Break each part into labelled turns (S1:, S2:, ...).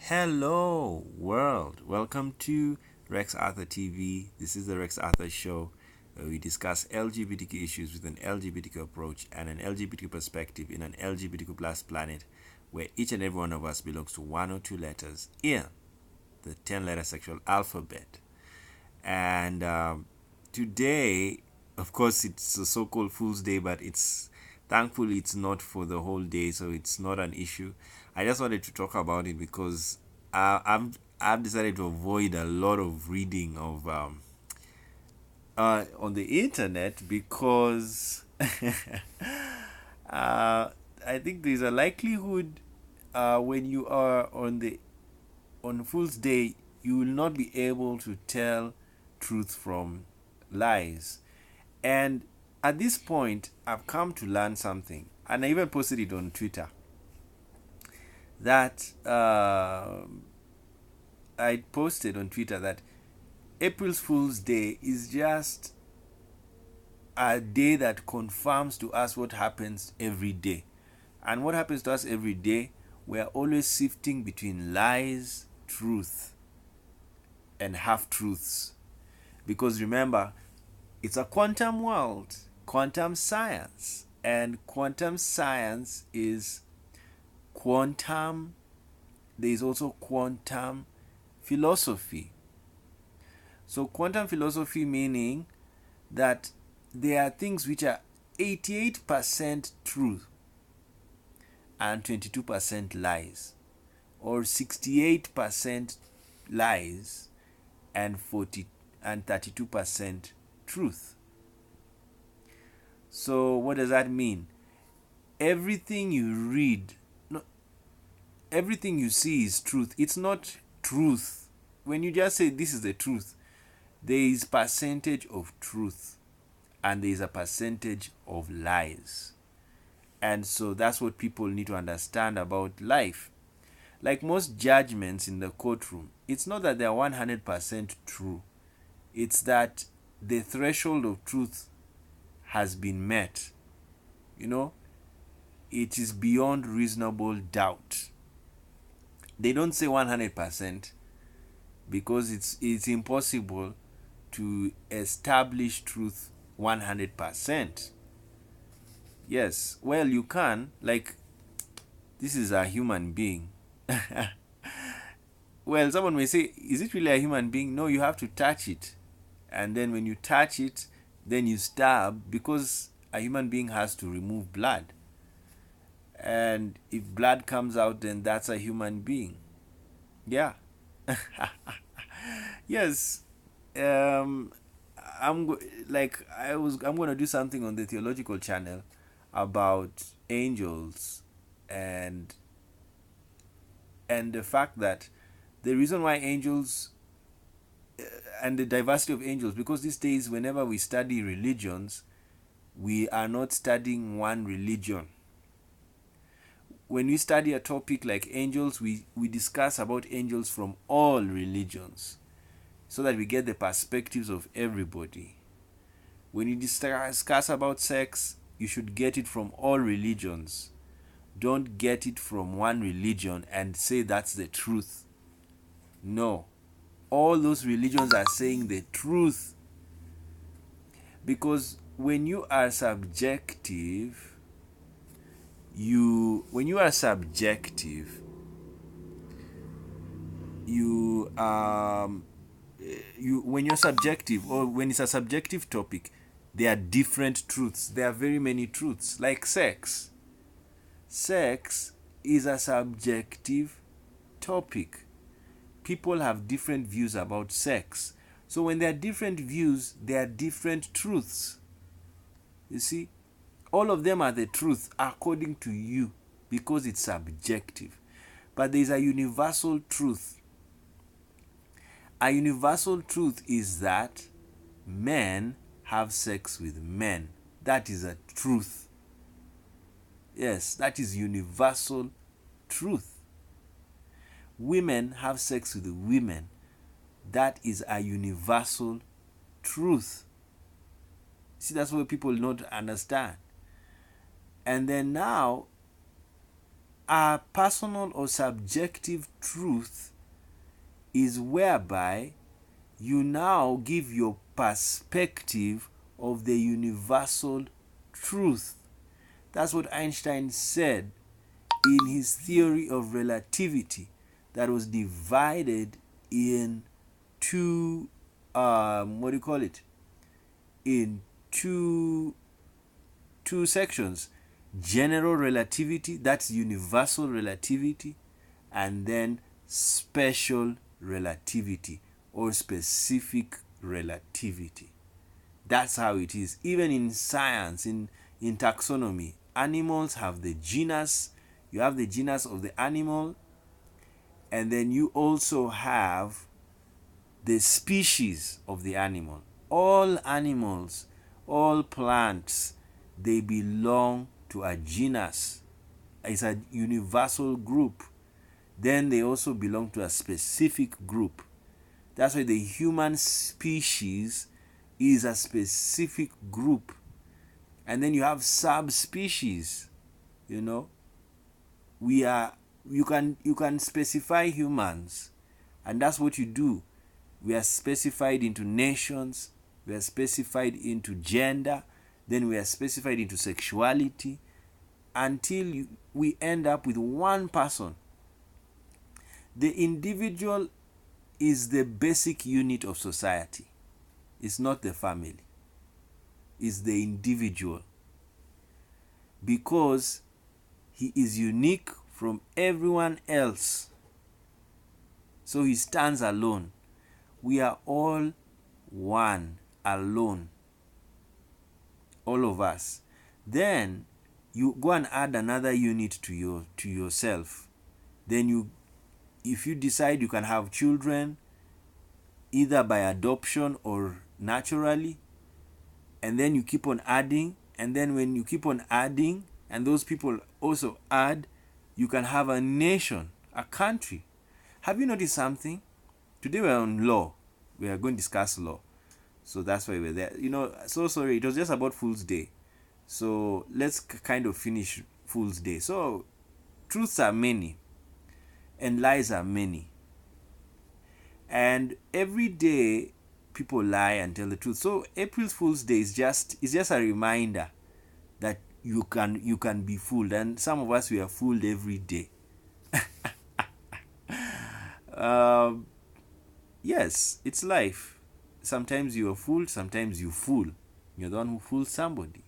S1: Hello, world. Welcome to Rex Arthur TV. This is the Rex Arthur Show, where we discuss LGBTQ issues with an LGBTQ approach and an LGBTQ perspective in an LGBTQ plus planet, where each and every one of us belongs to one or two letters in the 10-letter sexual alphabet. And today, of course, it's a so-called Fool's Day, but it's thankfully it's not for the whole day, so it's not an issue. I just wanted to talk about it because I've decided to avoid a lot of reading of on the internet because I think there's a likelihood when you are on Fool's Day you will not be able to tell truth from lies. And at this point, I've come to learn something, and I even posted it on Twitter that I posted on Twitter that April Fool's Day is just a day that confirms to us what happens every day. And what happens to us every day, we are always sifting between lies, truth, and half truths. Because remember, it's a quantum world, quantum science, and quantum science is quantum. There is also quantum philosophy. So, quantum philosophy meaning that there are things which are 88% truth and 22% lies, or 68% lies and 32% truth. So what does that mean? Everything you read, no, everything you see is truth. It's not truth. When you just say this is the truth, there is percentage of truth and there is a percentage of lies. And so that's what people need to understand about life. Like most judgments in the courtroom, it's not that they are 100% true. It's that the threshold of truth has been met. It is beyond reasonable doubt. They don't say 100% because it's impossible to establish truth 100%. Yes, well, you can, like, this is a human being. Well, someone may say, is it really a human being? No, you have to touch it. And then when you touch it, then you stab, because a human being has to remove blood. And if blood comes out, then that's a human being. Yeah. Yes. I'm going to do something on the theological channel about angels and the fact that the reason why angels and the diversity of angels, because these days whenever we study religions, we are not studying one religion. When we study a topic like angels, we discuss about angels from all religions so that we get the perspectives of everybody. When you discuss about sex, you should get it from all religions. Don't get it from one religion and say that's the truth. No. All those religions are saying the truth. Because when you are subjective, when you're subjective, or when it's a subjective topic, there are different truths. There are very many truths. Like sex. Sex is a subjective topic. People have different views about sex. So when there are different views, there are different truths. You see, all of them are the truth according to you because it's subjective. But there is a universal truth. A universal truth is that men have sex with men. That is a truth. Yes, that is universal truth. Women have sex with women. That is a universal truth. See, that's what people don't understand. And then now, a personal or subjective truth is whereby you now give your perspective of the universal truth. That's what Einstein said in his theory of relativity, that was divided in two, in two sections: general relativity, that's universal relativity, and then special relativity or specific relativity. That's how it is. Even in science, in taxonomy, animals have the genus. You have the genus of the animal, and then you also have the species of the animal. All animals, all plants, they belong to a genus. It's a universal group. Then they also belong to a specific group. That's why the human species is a specific group. And then you have subspecies. You can specify humans, and that's what you do. We are specified into nations, we are specified into gender, then we are specified into sexuality, until we end up with one person. The individual is the basic unit of society. It's not the family. It's the individual. Because he is unique from everyone else. So he stands alone. We are all one, alone. All of us. Then you go and add another unit to yourself. Then if you decide you can have children, either by adoption or naturally, and then you keep on adding, and then when you keep on adding, and those people also add, you can have a nation, a country. Have you noticed something? Today we're on law. We are going to discuss law. So that's why we're there. So sorry, it was just about Fool's Day. So let's kind of finish Fool's Day. So truths are many and lies are many. And every day people lie and tell the truth. So April Fool's Day is just a reminder that you can be fooled, and some of us, we are fooled every day. Yes, it's life. Sometimes you are fooled, sometimes you fool. You're the one who fools somebody.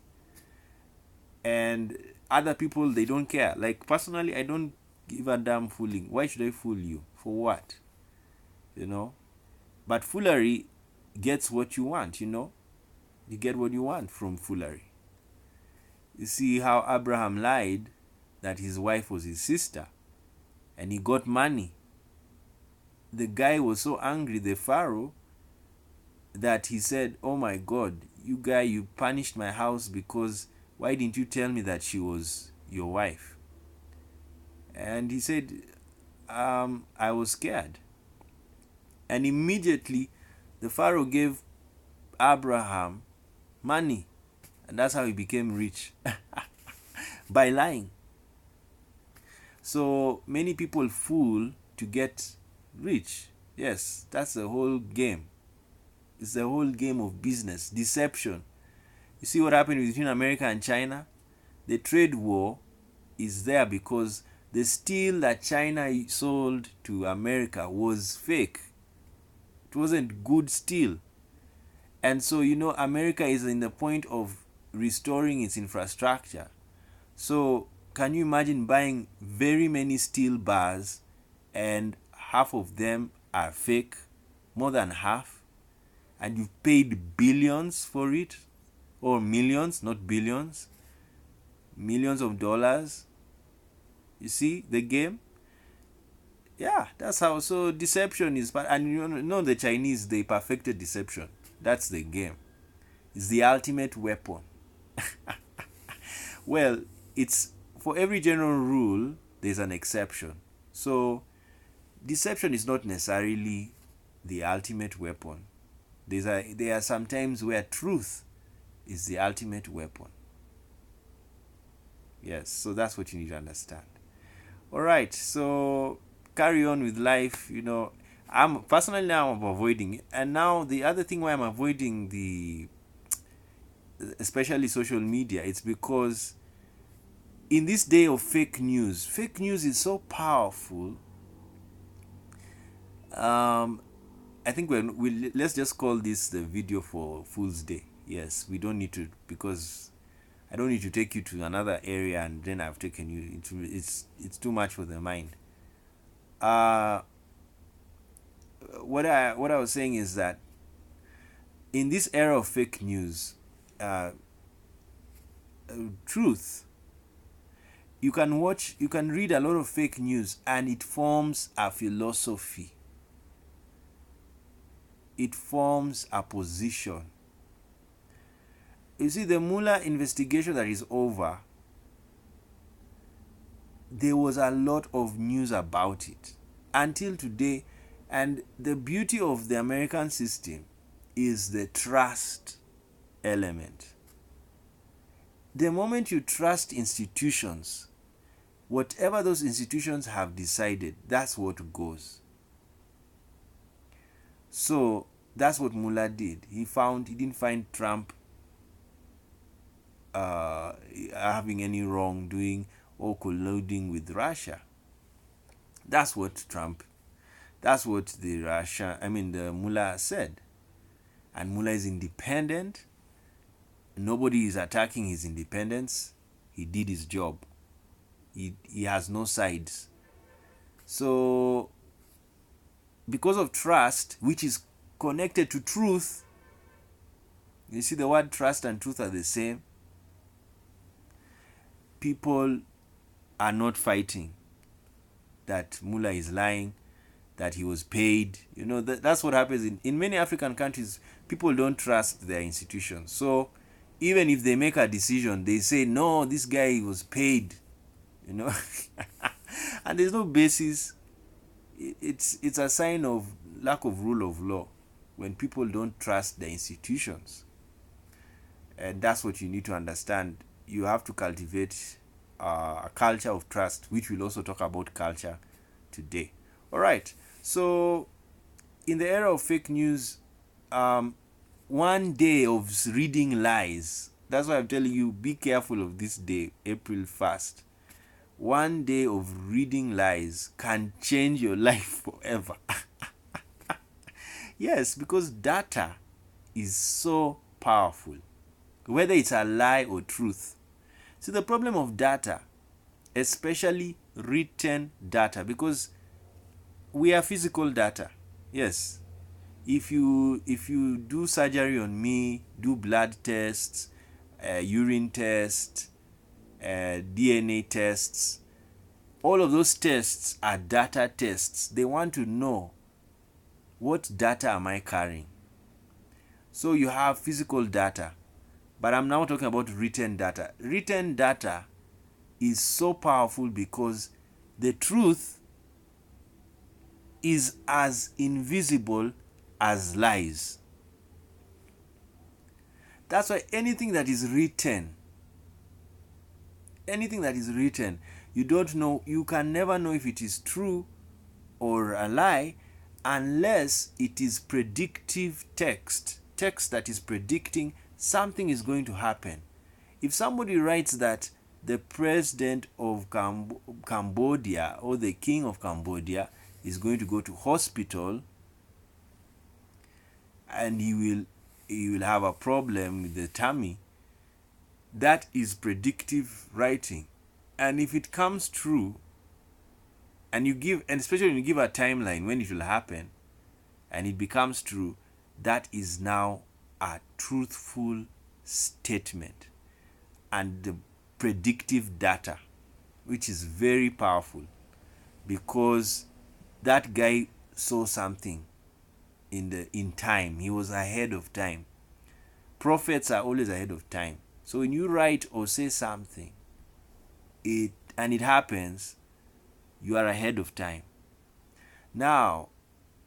S1: And other people, they don't care. Like personally, I don't give a damn fooling. Why should I fool you? For what? But foolery gets what you want, You get what you want from foolery. You see how Abraham lied that his wife was his sister, and he got money. The guy was so angry, the Pharaoh, that he said, "Oh my God, you punished my house because why didn't you tell me that she was your wife?" And he said, "I was scared." And immediately the Pharaoh gave Abraham money, and that's how he became rich. By lying. So many people fool to get rich. Yes, that's the whole game. It's the whole game of business, deception. You see what happened between America and China? The trade war is there because the steel that China sold to America was fake. It wasn't good steel. And so, America is in the point of restoring its infrastructure. So, can you imagine buying very many steel bars and half of them are fake? More than half? And you've paid billions for it? Or millions, not billions? Millions of dollars? You see the game? Yeah, that's how. So deception is, and the Chinese, they perfected deception. That's the game. It's the ultimate weapon. Well, it's for every general rule, there's an exception. So deception is not necessarily the ultimate weapon. There are some times where truth is the ultimate weapon. Yes, so that's what you need to understand. All right, so carry on with life. I'm personally now I'm avoiding it, and now the other thing why I'm avoiding the especially social media, it's because in this day of fake news is so powerful. Um, I think let's just call this the video for Fool's Day. Yes, we don't need to, because I don't need to take you to another area and then I've taken you into it's too much for the mind. Uh, what I was saying is that in this era of fake news, uh, truth, you can read a lot of fake news and it forms a philosophy. It forms a position. You see, the Mueller investigation that is over, there was a lot of news about it until today. And the beauty of the American system is the trust element. The moment you trust institutions, whatever those institutions have decided, that's what goes. So that's what Mueller did. He didn't find Trump having any wrongdoing or colluding with Russia. That's what the Mueller said. And Mueller is independent. Nobody is attacking his independence. He did his job. He has no sides. So, because of trust, which is connected to truth, you see the word trust and truth are the same. People are not fighting that Mueller is lying, that he was paid. That's what happens in many African countries. People don't trust their institutions. So even if they make a decision, they say, no, this guy was paid. And there's no basis. It's a sign of lack of rule of law when people don't trust the institutions. And that's what you need to understand. You have to cultivate a culture of trust, which we'll also talk about culture today. All right. So, in the era of fake news, one day of reading lies. That's why I'm telling you, be careful of this day, April 1st. One day of reading lies can change your life forever. Yes, because data is so powerful, whether it's a lie or truth. See, the problem of data, especially written data, because we are physical data. Yes, if you do surgery on me, do blood tests, urine tests, DNA tests, all of those tests are data tests. They want to know, what data am I carrying? So you have physical data, but I'm now talking about written data. Written data is so powerful because the truth is as invisible as lies. That's why anything that is written, you don't know, you can never know if it is true or a lie unless it is predictive text that is predicting something is going to happen. If somebody writes that the president of Cambodia or the king of Cambodia is going to go to hospital and he will have a problem with the tummy, that is predictive writing. And if it comes true, and especially when you give a timeline when it will happen, and it becomes true, that is now a truthful statement and the predictive data, which is very powerful because that guy saw something in time. He was ahead of time. Prophets are always ahead of time. So when you write or say something, it happens, you are ahead of time. Now,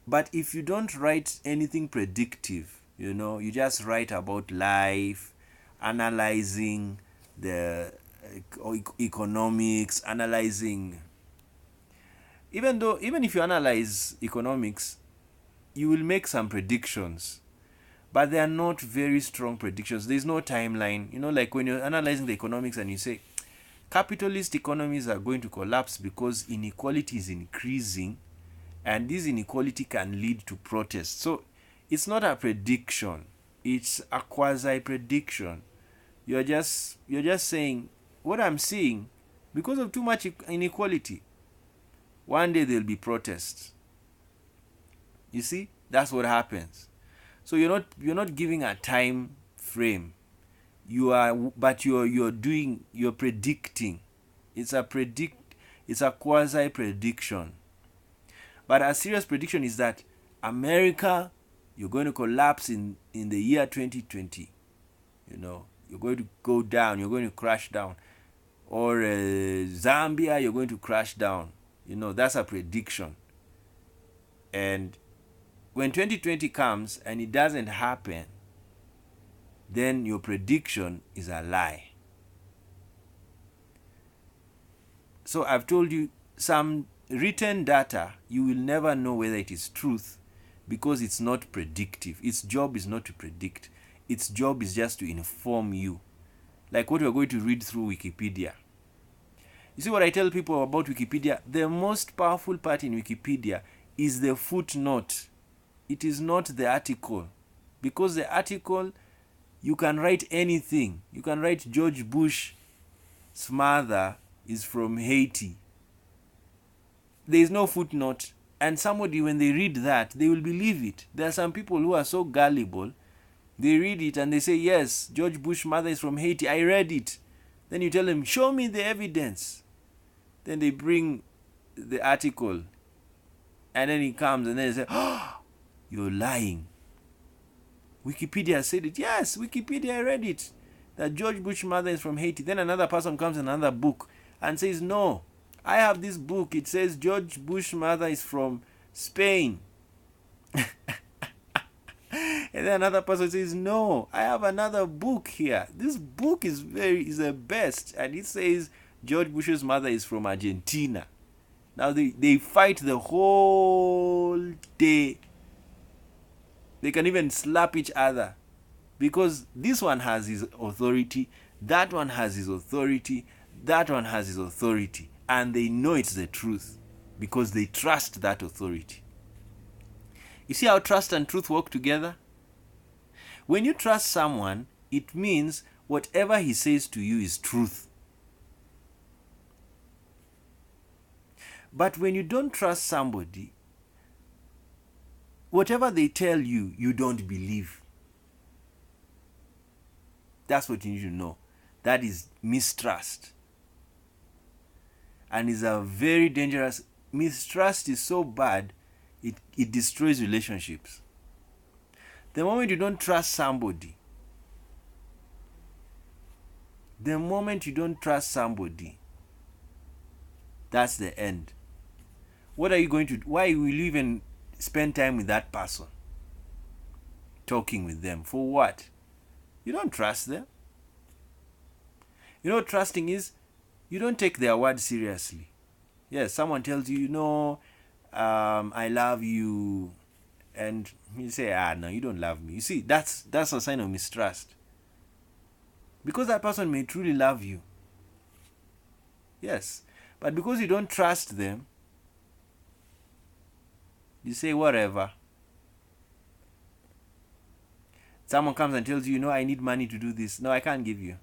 S1: but if you don't write anything predictive, you just write about life, analyzing the economics, analyzing even if you analyze economics, you will make some predictions, but they are not very strong predictions. There's no timeline. Like when you're analyzing the economics and you say capitalist economies are going to collapse because inequality is increasing, and this inequality can lead to protests. So it's not a prediction, it's a quasi prediction. You're just saying what I'm seeing, because of too much inequality, one day there'll be protests. You see, that's what happens. So you're not giving a time frame. You're predicting. It's a quasi prediction. But a serious prediction is that America, you're going to collapse in the year 2020. You're going to go down, you're going to crash down. Or Zambia, you're going to crash down. That's a prediction. And when 2020 comes and it doesn't happen, then your prediction is a lie. So I've told you, some written data, you will never know whether it is truth, because it's not predictive. Its job is not to predict. Its job is just to inform you. Like what we're going to read through Wikipedia. You see what I tell people about Wikipedia? The most powerful part in Wikipedia is the footnote. It is not the article. Because the article, you can write anything. You can write George Bush's mother is from Haiti. There is no footnote. And somebody, when they read that, they will believe it. There are some people who are so gullible. They read it and they say, yes, George Bush's mother is from Haiti. I read it. Then you tell them, show me the evidence. Then they bring the article. And then he comes and then they say, oh, you're lying. Wikipedia said it. Yes, Wikipedia, I read it. That George Bush's mother is from Haiti. Then another person comes in another book and says, no, I have this book. It says George Bush's mother is from Spain. And then another person says, no, I have another book here. This book is the best. And it says George Bush's mother is from Argentina. Now they fight the whole day. They can even slap each other. Because this one has his authority, that one has his authority, that one has his authority. And they know it's the truth because they trust that authority. You see how trust and truth work together? When you trust someone, it means whatever he says to you is truth. But when you don't trust somebody, whatever they tell you, you don't believe. That's what you need to know. That is mistrust. And is a very dangerous. Mistrust is so bad, it destroys relationships. The moment you don't trust somebody, that's the end. What are you going to do? Why will you even spend time with that person? Talking with them. For what? You don't trust them. You know what trusting is? You don't take their word seriously. Yes, someone tells you, I love you. And you say, no, you don't love me. You see, that's a sign of mistrust. Because that person may truly love you. Yes. But because you don't trust them, you say whatever. Someone comes and tells you, I need money to do this. No, I can't give you.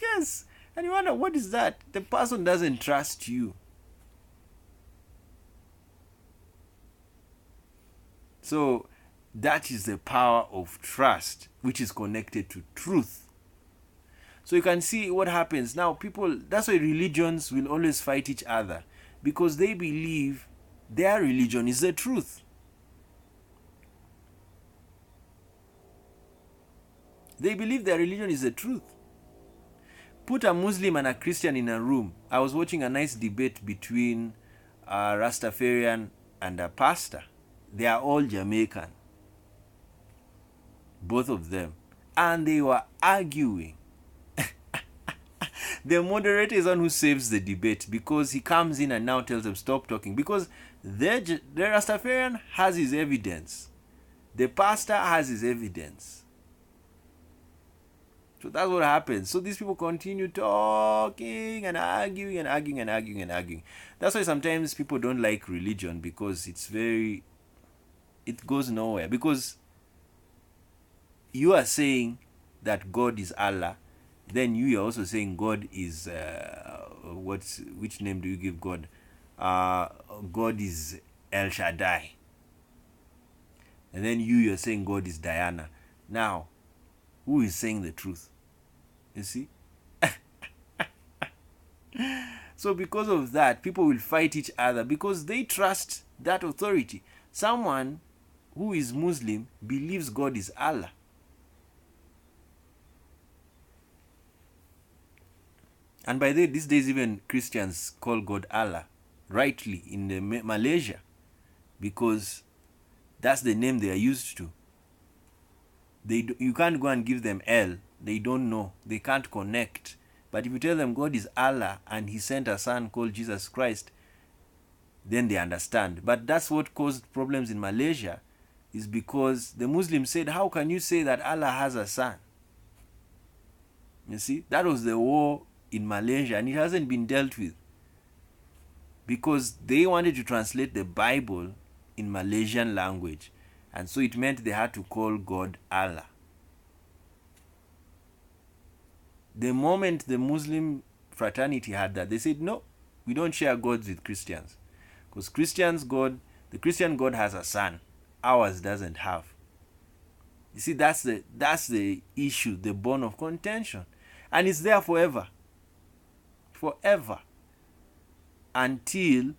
S1: Yes. And you wonder, what is that? The person doesn't trust you. So that is the power of trust, which is connected to truth. So you can see what happens. Now people, that's why religions will always fight each other. Because they believe their religion is the truth. They believe their religion is the truth. Put a Muslim and a Christian in a room. I was watching a nice debate between a Rastafarian and a pastor. They are all Jamaican. Both of them. And they were arguing. The moderator is one who saves the debate, because he comes in and now tells them stop talking, because the Rastafarian has his evidence, the pastor has his evidence. So that's what happens. So these people continue talking and arguing and arguing and arguing and arguing. That's why sometimes people don't like religion, because it goes nowhere. Because you are saying that God is Allah, then you are also saying God is which name do you give God? God is El Shaddai. And then you're saying God is Diana. Now, who is saying the truth? You see? So because of that, people will fight each other, because they trust that authority. Someone who is Muslim believes God is Allah. And by the way, these days even Christians call God Allah, rightly, in the Malaysia, because that's the name they are used to. You can't go and give them L. They don't know. They can't connect. But if you tell them God is Allah and he sent a son called Jesus Christ, then they understand. But that's what caused problems in Malaysia, is because the Muslims said, how can you say that Allah has a son? You see, that was the war in Malaysia, and it hasn't been dealt with, because they wanted to translate the Bible in Malaysian language, and so it meant they had to call God Allah. The moment the Muslim fraternity had that, they said, no, we don't share gods with Christians, because the Christian God has a son, ours doesn't have. You see, that's the issue, the bone of contention, and it's there forever, until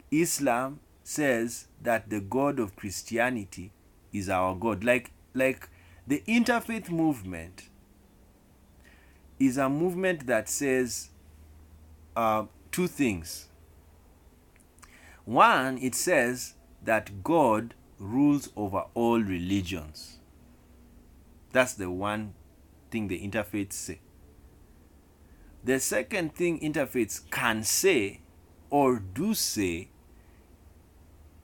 S1: Islam says that the God of Christianity is our God. Like the interfaith movement is a movement that says two things. One, it says that God rules over all religions. That's the one thing the interfaiths say. The second thing interfaiths can say or do say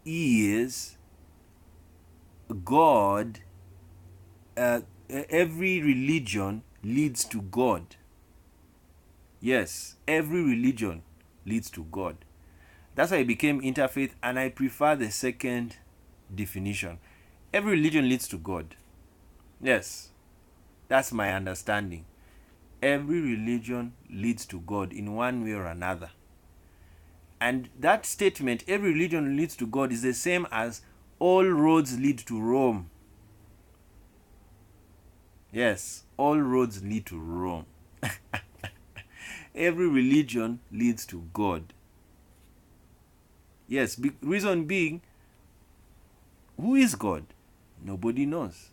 S1: is God, every religion leads to God. Yes, every religion leads to God. That's why I became interfaith, and I prefer the second definition. Every religion leads to God. Yes, that's my understanding. Every religion leads to God in one way or another. And that statement, every religion leads to God, is the same as all roads lead to Rome. Yes, all roads lead to Rome. Every religion leads to God. Yes, reason being, who is God? Nobody knows.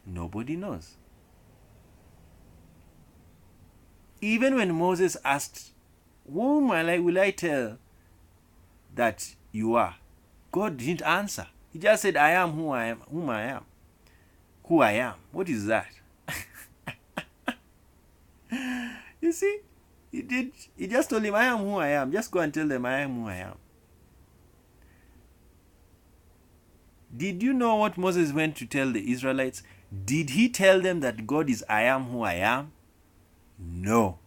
S1: Nobody knows. Even when Moses asked, whom will I tell that you are? God didn't answer. He just said, I am who I am, whom I am. Who I am. What is that? You see? He just told him, I am who I am. Just go and tell them, I am who I am. Did you know what Moses went to tell the Israelites? Did he tell them that God is I am who I am? No.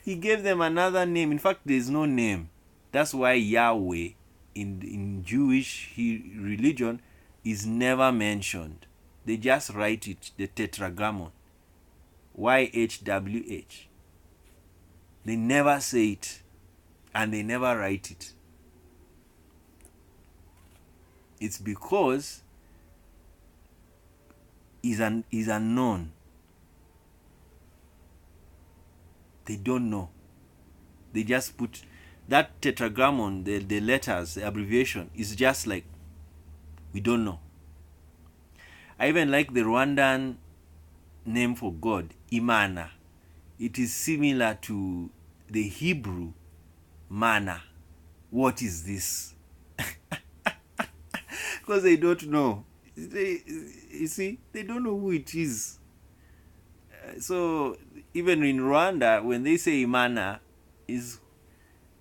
S1: He gave them another name. In fact, there is no name. That's why Yahweh in Jewish religion is never mentioned. They just write it, the tetragrammaton, YHWH. They never say it, and they never write it. It's because is unknown. They don't know. They just put that tetragrammaton, the letters, the abbreviation is just like, we don't know. I even like the Rwandan name for God, Imana. It is similar to the Hebrew manna. What is this? Because they don't know. You see, they don't know who it is. So even in Rwanda, when they say Imana, is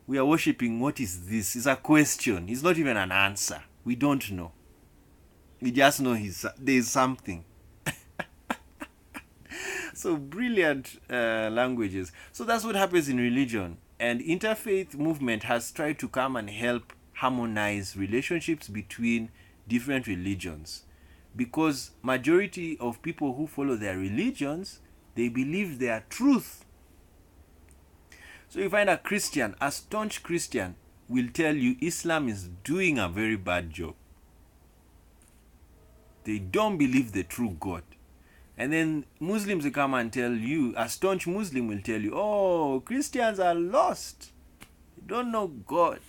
S1: we are worshiping. What is this? It's a question. It's not even an answer. We don't know. We just know there's something. So brilliant languages. So that's what happens in religion. And interfaith movement has tried to come and help harmonize relationships between different religions. Because majority of people who follow their religions, they believe their truth. So you find a Christian, a staunch Christian, will tell you Islam is doing a very bad job. They don't believe the true God. And then Muslims will come and tell you, a staunch Muslim will tell you, oh, Christians are lost. They don't know God.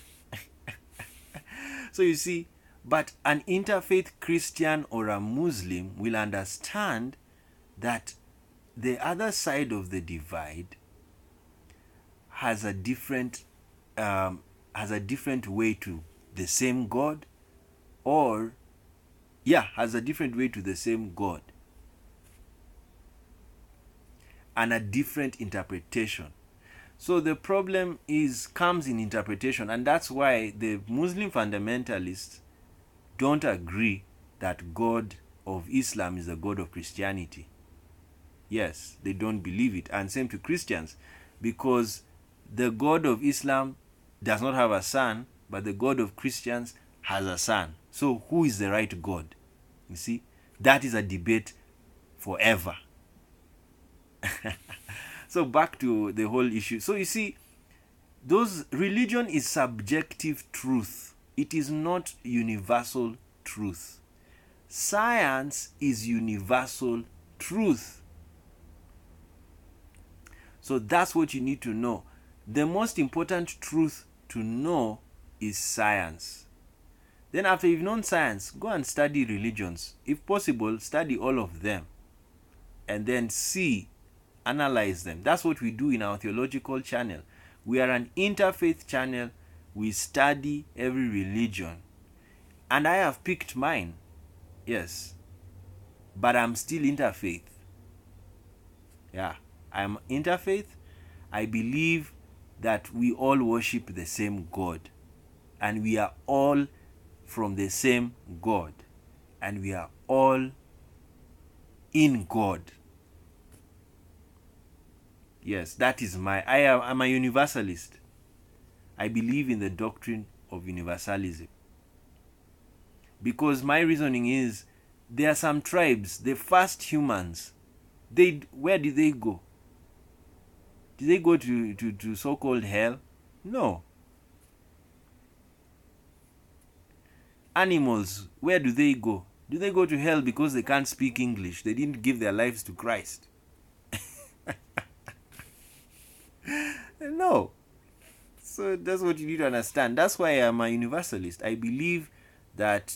S1: So you see, but an interfaith Christian or a Muslim will understand that the other side of the divide has a different way to the same God, or has a different way to the same God and a different interpretation. So the problem comes in interpretation, and that's why the Muslim fundamentalists don't agree that God of Islam is the God of Christianity. Yes, they don't believe it, and same to Christians, because the God of Islam does not have a son, but the God of Christians has a son. So who is the right God? You see, that is a debate forever. So back to the whole issue. So you see, religion is subjective truth. It is not universal truth. Science is universal truth. So that's what you need to know. The most important truth to know is science. Then after you've known science, go and study religions. If possible, study all of them. And then analyze them. That's what we do in our theological channel. We are an interfaith channel. We study every religion. And I have picked mine. Yes. But I'm still interfaith. Yeah. I'm interfaith. I believe that we all worship the same God. And we are all from the same God. And we are all in God. Yes, that is I'm a universalist. I believe in the doctrine of universalism. Because my reasoning is, there are some tribes, the first humans, where did they go? Did they go to so-called hell? No. Animals, where do they go? Do they go to hell because they can't speak English? They didn't give their lives to Christ. No. So that's what you need to understand. That's why I'm a universalist. I believe that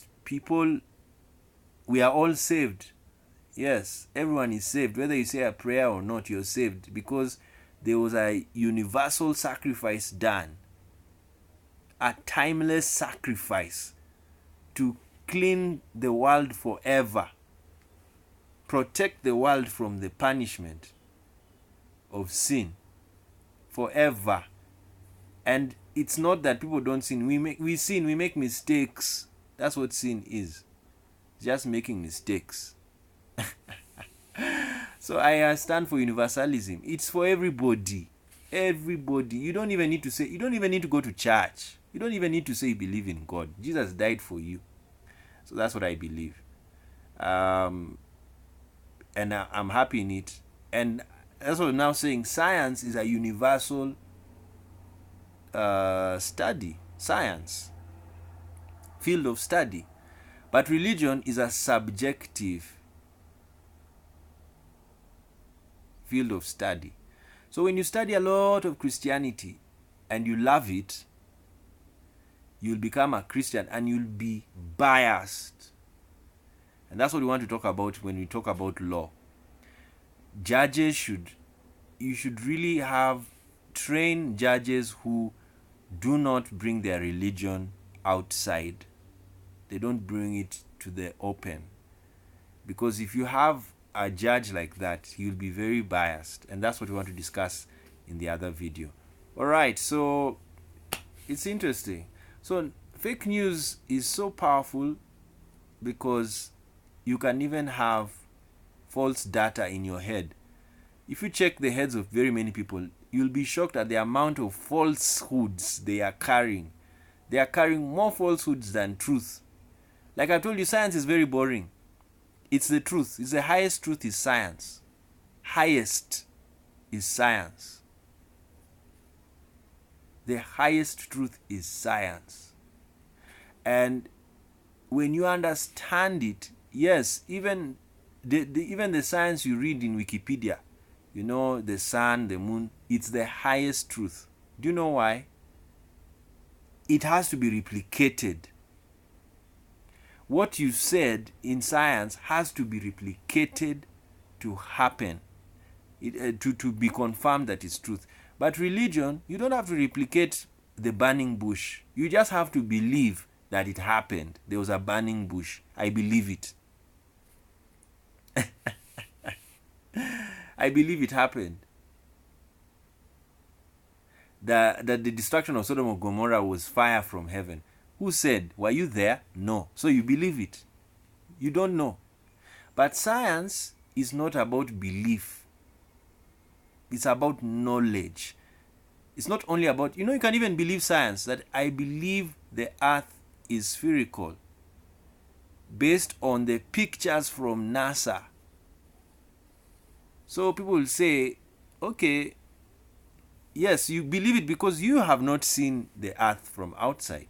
S1: we are all saved. Yes, everyone is saved. Whether you say a prayer or not, you're saved, because there was a universal sacrifice done. A timeless sacrifice to clean the world forever. Protect the world from the punishment of sin forever. And it's not that people don't sin. We sin, we make mistakes. That's what sin is. Just making mistakes. So I stand for universalism. It's for everybody. Everybody. You don't even need to go to church. You don't even need to say you believe in God. Jesus died for you. So that's what I believe. And I'm happy in it. And that's what I'm now saying. Science is a universal study. Science. Field of study. But religion is a subjective field of study. So when you study a lot of Christianity and you love it, you'll become a Christian and you'll be biased. And that's what we want to talk about when we talk about law. You should really have trained judges who do not bring their religion outside. They don't bring it to the open. Because if you have a judge like that, he will be very biased, and that's what we want to discuss in the other video. All right, so it's interesting. So fake news is so powerful because you can even have false data in your head. If you check the heads of very many people, you'll be shocked at the amount of falsehoods they are carrying. They are carrying more falsehoods than truth. Like I told you, science is very boring. It's the truth. It's the highest truth is science. Highest is science. The highest truth is science. And when you understand it, yes, even the science you read in Wikipedia, you know, the sun, the moon, it's the highest truth. Do you know why? It has to be replicated. What you said in science has to be replicated to happen, to be confirmed that it's truth. But religion, you don't have to replicate the burning bush. You just have to believe that it happened. There was a burning bush. I believe it. I believe it happened. That the destruction of Sodom and Gomorrah was fire from heaven. Who said? Were you there? No. So you believe it. You don't know. But science is not about belief. It's about knowledge. It's not only about, you can even believe science, that I believe the earth is spherical based on the pictures from NASA. So people will say, okay, yes, you believe it because you have not seen the earth from outside.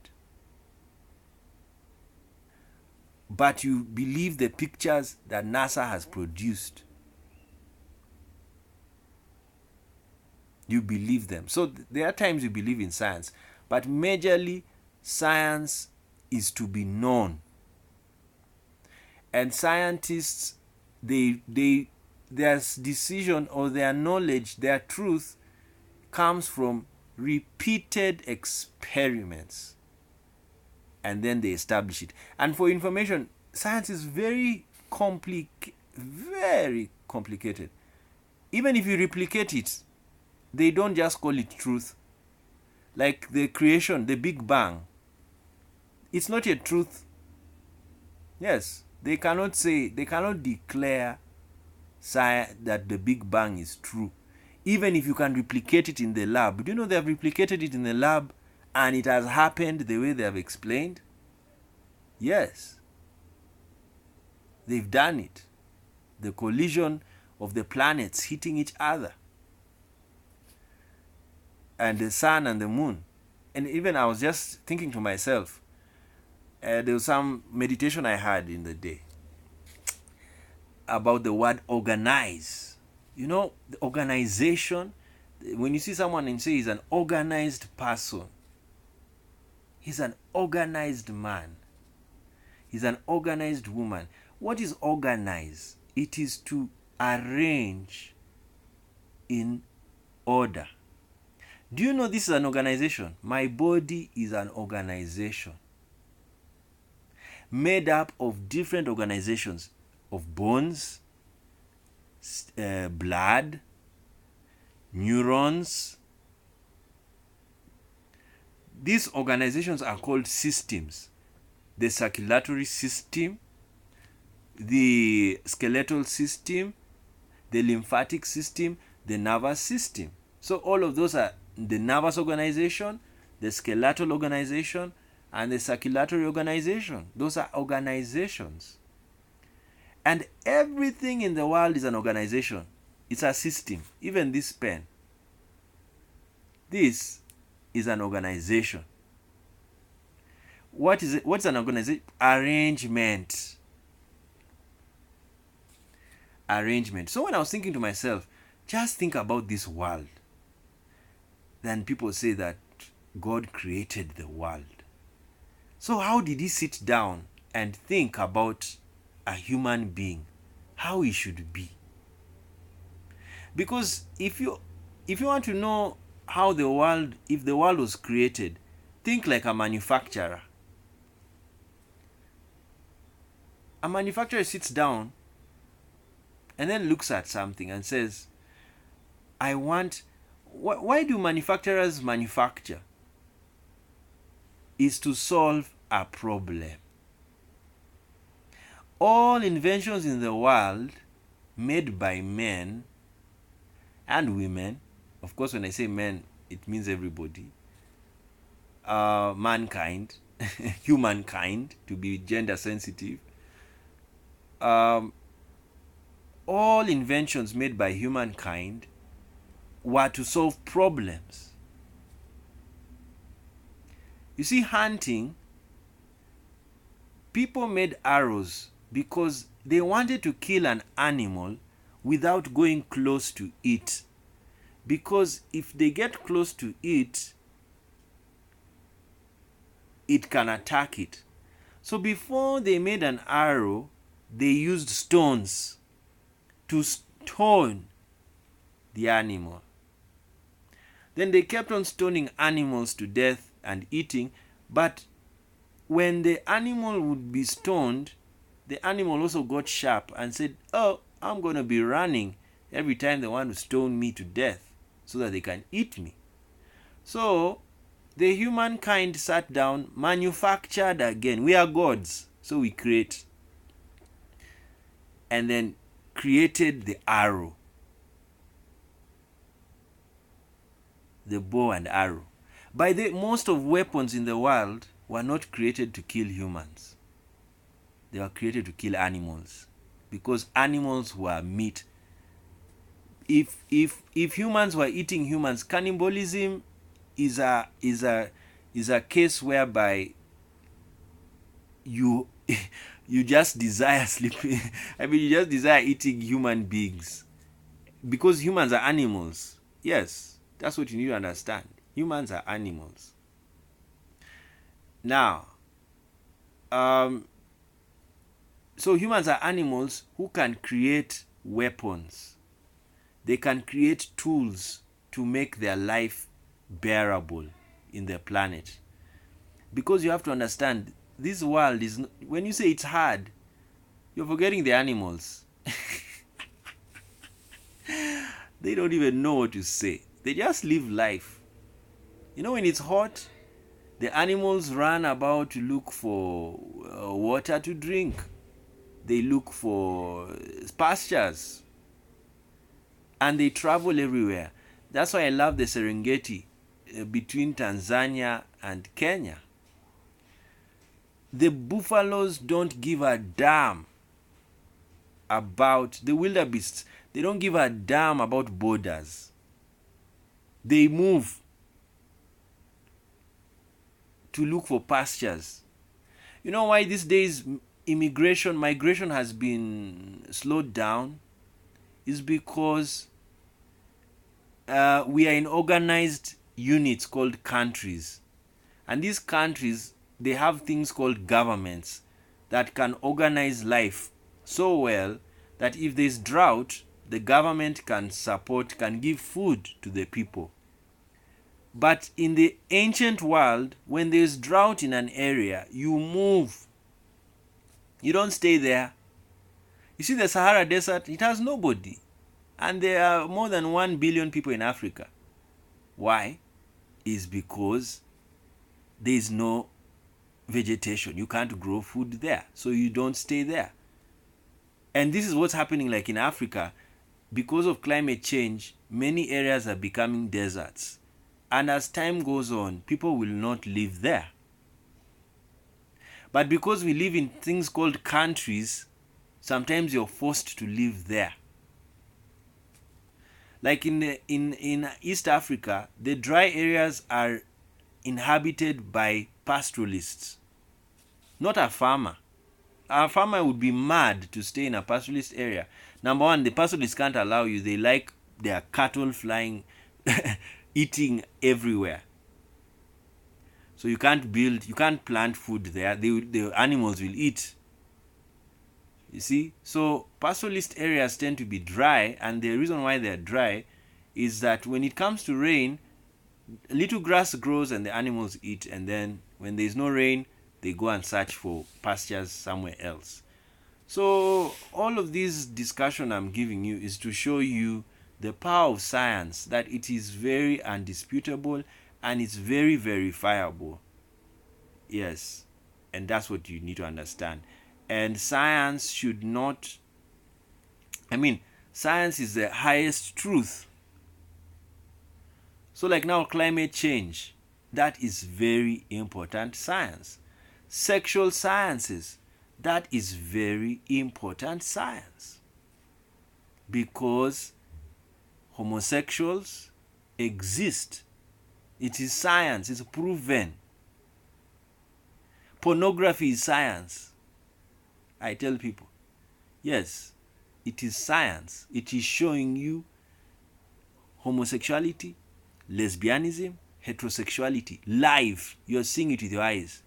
S1: But you believe the pictures that NASA has produced. You believe them. So there are times you believe in science, but majorly science is to be known. And scientists, their decision or their knowledge, their truth comes from repeated experiments. And then they establish it. And for information, science is very complicated. Even if you replicate it, they don't just call it truth. Like the creation, the Big Bang, it's not a truth. Yes, they cannot declare that the Big Bang is true. Even if you can replicate it in the lab. Do you know they have replicated it in the lab and it has happened the way they have explained? Yes. They've done it. The collision of the planets hitting each other. And the sun and the moon. And even I was just thinking to myself, there was some meditation I had in the day about the word organize. The organization, when you see someone and say he's an organized person, he's an organized man, he's an organized woman. What is organize? It is to arrange in order. Do you know this is an organization? My body is an organization made up of different organizations of bones, blood, neurons. These organizations are called systems. The circulatory system, the skeletal system, the lymphatic system, the nervous system. So all of those are the nervous organization, the skeletal organization, and the circulatory organization. Those are organizations. And everything in the world is an organization. It's a system. Even this pen. This is an organization. What is it? What's an organization? Arrangement. So when I was thinking to myself, just think about this world. Then people say that God created the world. So how did he sit down and think about a human being, how he should be? Because if you want to know how if the world was created, think like a manufacturer. A manufacturer sits down and then looks at something and says, why do manufacturers manufacture? Is to solve a problem. All inventions in the world made by men and women, of course when I say men, it means everybody, mankind, humankind, to be gender sensitive, all inventions made by humankind were to solve problems. You see, hunting, people made arrows because they wanted to kill an animal without going close to it. Because if they get close to it, it can attack it. So before they made an arrow, they used stones to stone the animal. Then they kept on stoning animals to death and eating, but when the animal would be stoned, the animal also got sharp and said, oh, I'm going to be running every time they want to stone me to death so that they can eat me. So the humankind sat down, manufactured again. We are gods, so we create. And then created the arrow, the bow and arrow. Most of weapons in the world were not created to kill humans. They were created to kill animals, because animals were meat. If humans were eating humans, cannibalism is a case whereby you just desire sleeping. You just desire eating human beings, because humans are animals. Yes, that's what you need to understand. Humans are animals. Now, so humans are animals who can create weapons. They can create tools to make their life bearable in the planet. Because you have to understand, this world is, when you say it's hard, you're forgetting the animals. They don't even know what to say. They just live life. When it's hot, the animals run about to look for water to drink. They look for pastures. And they travel everywhere. That's why I love the Serengeti between Tanzania and Kenya. The buffaloes don't give a damn about the wildebeests. They don't give a damn about borders. They move to look for pastures. You know why these days migration has been slowed down? Is because we are in organized units called countries. And these countries, they have things called governments that can organize life so well that if there's drought, the government can give food to the people. But in the ancient world, when there's drought in an area, you move. You don't stay there. You see, the Sahara Desert, it has nobody. And there are more than 1 billion people in Africa. Why? Is because there is no vegetation. You can't grow food there. So you don't stay there. And this is what's happening like in Africa. Because of climate change, many areas are becoming deserts. And as time goes on, people will not live there. But because we live in things called countries, sometimes you're forced to live there. Like in East Africa, the dry areas are inhabited by pastoralists, not a farmer. A farmer would be mad to stay in a pastoralist area. Number one, the pastoralists can't allow you. They like their cattle flying, eating everywhere. So you can't plant food there. The animals will eat. You see? So pastoralist areas tend to be dry, and the reason why they're dry is that when it comes to rain, little grass grows and the animals eat, and then when there's no rain, they go and search for pastures somewhere else. So all of this discussion I'm giving you is to show you the power of science, that it is very undisputable and it's very verifiable. Yes, and that's what you need to understand. And science should not, science is the highest truth. So like now climate change, that is very important science. Sexual sciences, that is very important science, because homosexuals exist. It is science, it's proven. Pornography is science. I tell people, yes, it is science. It is showing you homosexuality, lesbianism, heterosexuality live. You're seeing it with your eyes.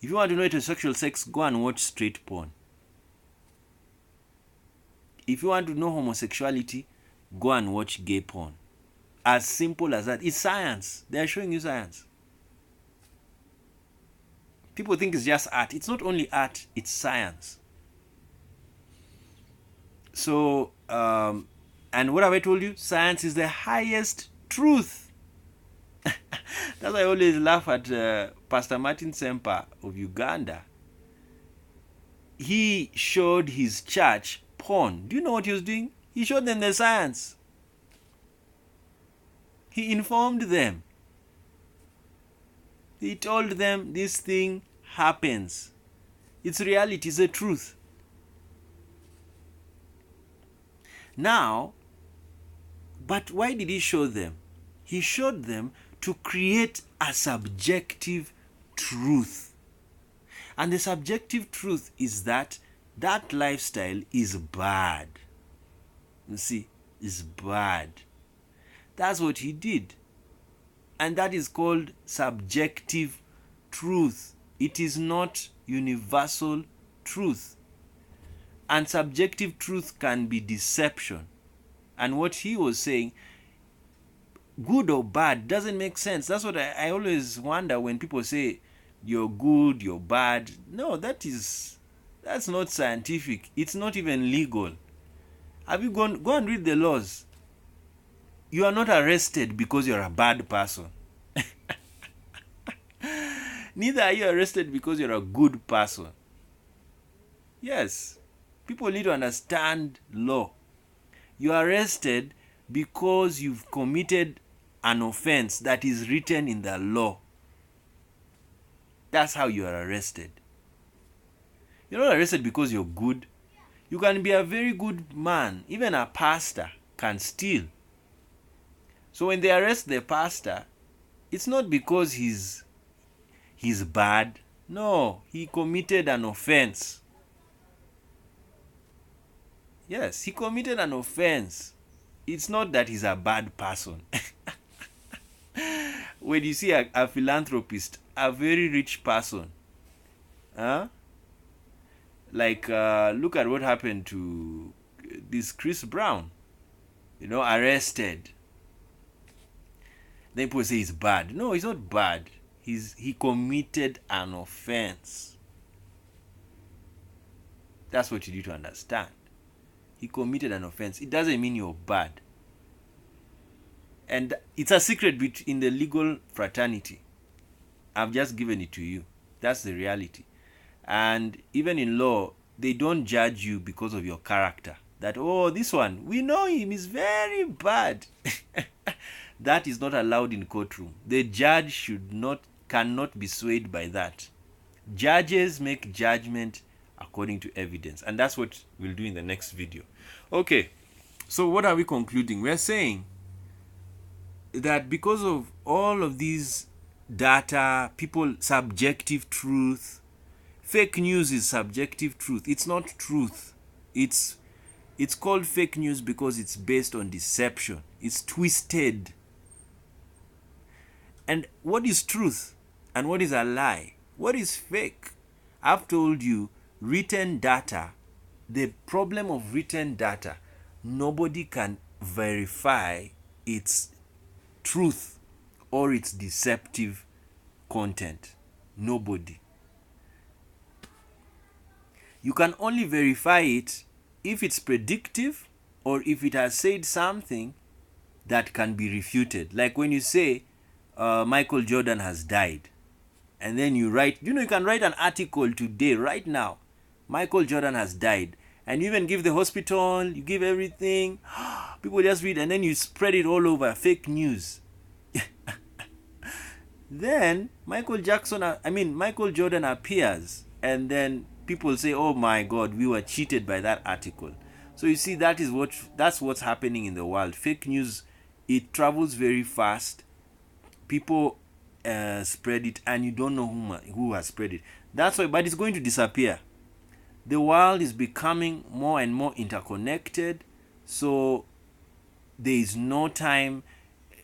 S1: If you want to know heterosexual sex, go and watch straight porn. If you want to know homosexuality, go and watch gay porn. As simple as that. It's science. They're showing you science. People think it's just art. It's not only art, it's science. So, and what have I told you? Science is the highest truth. That's why I always laugh at Pastor Martin Semper of Uganda. He showed his church porn. Do you know what he was doing? He showed them the science. He informed them. He told them this thing happens. It's reality, it's the truth. Now, but why did he show them? He showed them to create a subjective truth. And the subjective truth is that that lifestyle is bad. You see, is bad. That's what he did. And that is called subjective truth. It is not universal truth. And subjective truth can be deception. And what he was saying, good or bad, doesn't make sense. That's what I always wonder when people say you're good, you're bad. No, that's not scientific. It's not even legal. Have you go and read the laws? You are not arrested because you're a bad person. Neither are you arrested because you're a good person. Yes, people need to understand law. You are arrested because you've committed an offense that is written in the law. That's how you are arrested. You're not arrested because you're good. You can be a very good man. Even a pastor can steal. So when they arrest the pastor, it's not because he's bad. No, he committed an offense. Yes, he committed an offense. It's not that he's a bad person. When you see a philanthropist, a very rich person, like look at what happened to this Chris Brown, arrested. Then people say he's bad. No, he's not bad. He committed an offense. That's what you need to understand. He committed an offense. It doesn't mean you're bad. And it's a secret in the legal fraternity. I've just given it to you. That's the reality. And even in law, they don't judge you because of your character. That, this one, we know him, he's very bad. That is not allowed in courtroom. The judge cannot be swayed by that. Judges make judgment according to evidence. And that's what we'll do in the next video. Okay, so what are we concluding? We're saying that because of all of these data, subjective truth, fake news is subjective truth. It's not truth. It's called fake news because it's based on deception. It's twisted. And what is truth and what is a lie? What is fake? I've told you, written data, the problem of written data, nobody can verify its truth or its deceptive content. Nobody. You can only verify it if it's predictive or if it has said something that can be refuted. Like when you say Michael Jordan has died, and then you write, you can write an article today, right now, Michael Jordan has died, and you even give the hospital, you give everything, people just read, and then you spread it all over, fake news. Then Michael Jordan appears, and then people say, oh my God, we were cheated by that article. So you see, that's what's happening in the world. Fake news, it travels very fast. People spread it, and you don't know who has spread it. That's why, but it's going to disappear. The world is becoming more and more interconnected, so there is no time.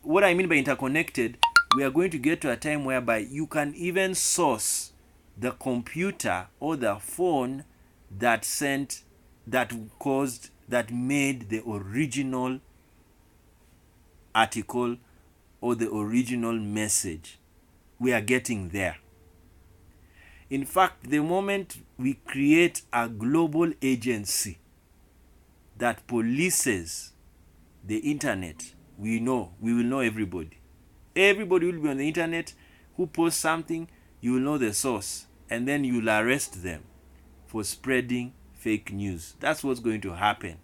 S1: What I mean by interconnected, we are going to get to a time whereby you can even source the computer or the phone that made the original article or the original message. We are getting there. In fact, the moment we create a global agency that polices the internet, we will know everybody. Everybody will be on the internet. Who posts something, you will know the source, and then you will arrest them for spreading fake news. That's what's going to happen.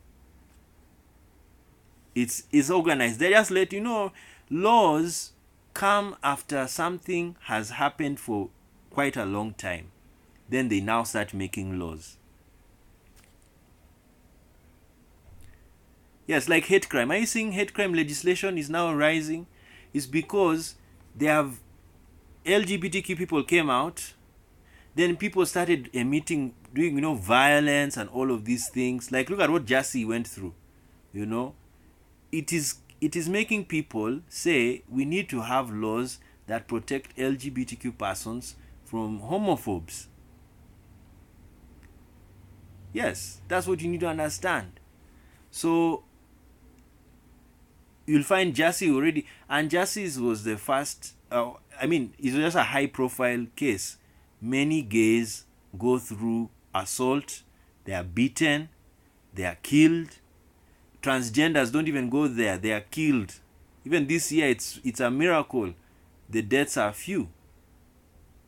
S1: It's organized. They just let you know. Laws come after something has happened for quite a long time. Then they now start making laws. Yes, like hate crime. Are you seeing hate crime legislation is now rising? It's because they have LGBTQ people came out. Then people started doing violence and all of these things. Like, look at what Jassy went through. It is making people say we need to have laws that protect LGBTQ persons from homophobes. Yes, that's what you need to understand. So you'll find Jassy already, and Jassy's was the first. It was just a high-profile case. Many gays go through assault. They are beaten. They are killed. Transgenders don't even go there. They are killed. Even this year, it's a miracle. The deaths are few.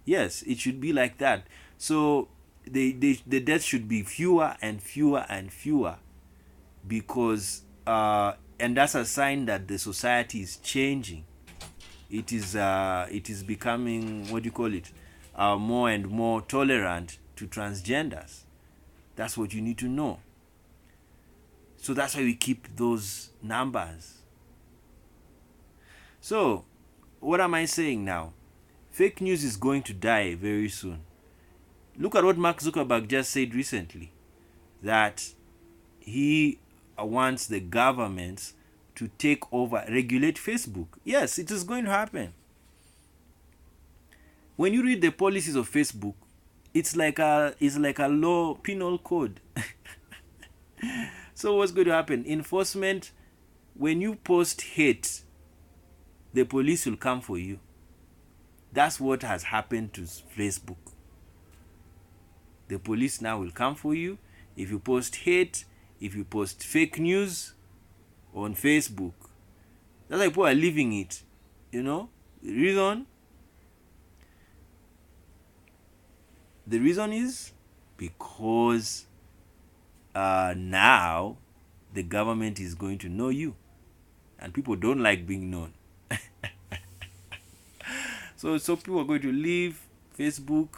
S1: Yes, it should be like that. So the deaths should be fewer and fewer and fewer, because and that's a sign that the society is changing. It is becoming, more and more tolerant to transgenders. That's what you need to know. So that's why we keep those numbers. So what am I saying now? Fake news is going to die very soon. Look at what Mark Zuckerberg just said recently, that he wants the governments to take over, regulate Facebook. Yes, it is going to happen. When you read the policies of Facebook, it's like a law, penal code. So what's going to happen? Enforcement, when you post hate, the police will come for you. That's what has happened to Facebook. The police now will come for you if you post hate, if you post fake news on Facebook. That's why people are leaving it. The reason is because now the government is going to know you, and people don't like being known. So people are going to leave Facebook,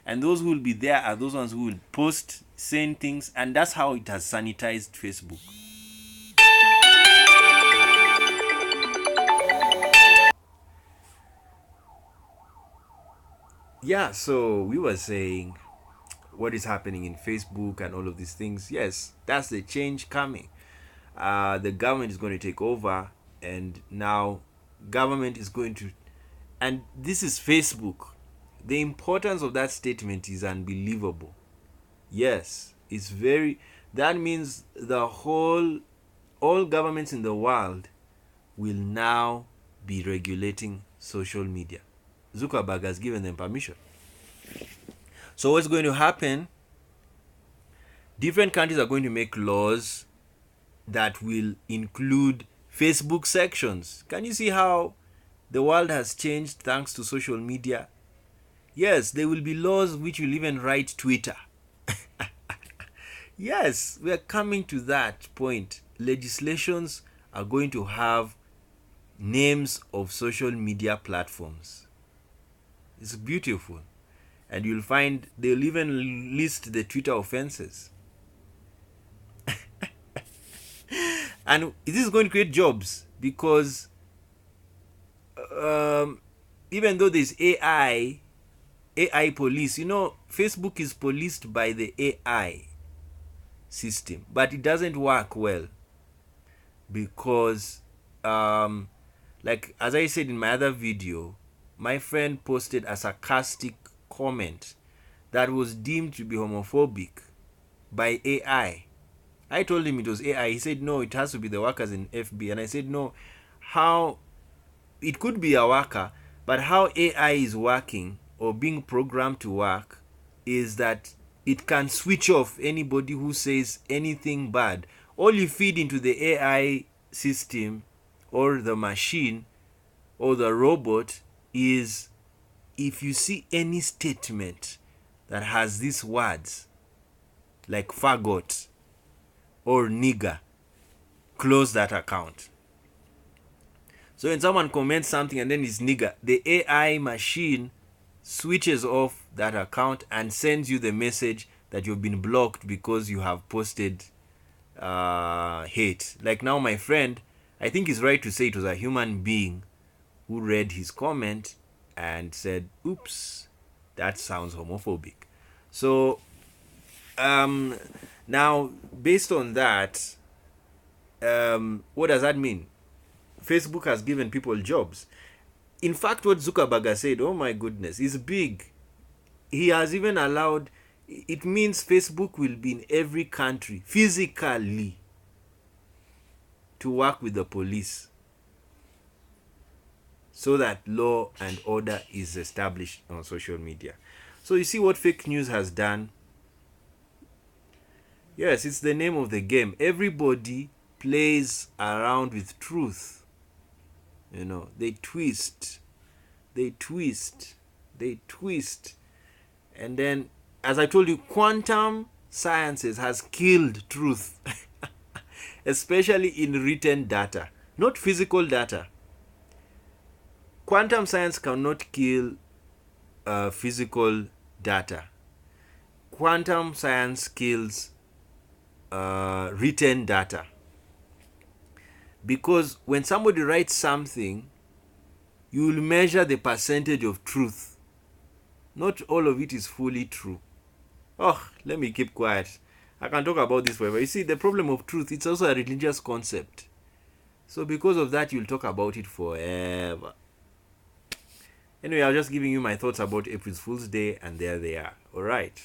S1: and those who will be there are those ones who will post saying things, and that's how it has sanitized Facebook. Yeah, so we were saying what is happening in Facebook and all of these things. Yes, that's the change coming. The government is going to take over, and now government is going to, and this is Facebook. The importance of that statement is unbelievable. Yes, it's very, that means all governments in the world will now be regulating social media. Zuckerberg has given them permission. So what's going to happen Different countries are going to make laws that will include Facebook sections. Can you see how the world has changed thanks to social media? Yes, there will be laws which will even write Twitter. Yes, we are coming to that point. Legislations are going to have names of social media platforms. It's beautiful. And you'll find they'll even list the Twitter offenses. And this is going to create jobs because even though there's AI police, Facebook is policed by the AI system, but it doesn't work well because like as I said in my other video, my friend posted a sarcastic comment that was deemed to be homophobic by AI. I told him it was AI. He said no, it has to be the workers in FB. And I said no, how it could be a worker, but how AI is working or being programmed to work is that it can switch off anybody who says anything bad. All you feed into the AI system or the machine or the robot is, if you see any statement that has these words like faggot or nigger, close that account. So when someone comments something and then it's nigger, the AI machine switches off that account and sends you the message that you've been blocked because you have posted hate. Like now my friend, I think it's right to say it was a human being who read his comment and said, oops, that sounds homophobic. So now based on that, what does that mean? Facebook has given people jobs. In fact, what Zuckerberg has said, oh my goodness, is big. He has even allowed, it means Facebook will be in every country physically to work with the police so that law and order is established on social media. So you see what fake news has done? Yes, it's the name of the game. Everybody plays around with truth. They twist. And then, as I told you, quantum sciences has killed truth, especially in written data, not physical data. Quantum science cannot kill physical data. Quantum science kills written data. Because when somebody writes something, you will measure the percentage of truth. Not all of it is fully true. Oh, let me keep quiet. I can talk about this forever. You see, the problem of truth, it's also a religious concept. So because of that, you'll talk about it forever. Anyway, I was just giving you my thoughts about April Fool's Day, and there they are. All right.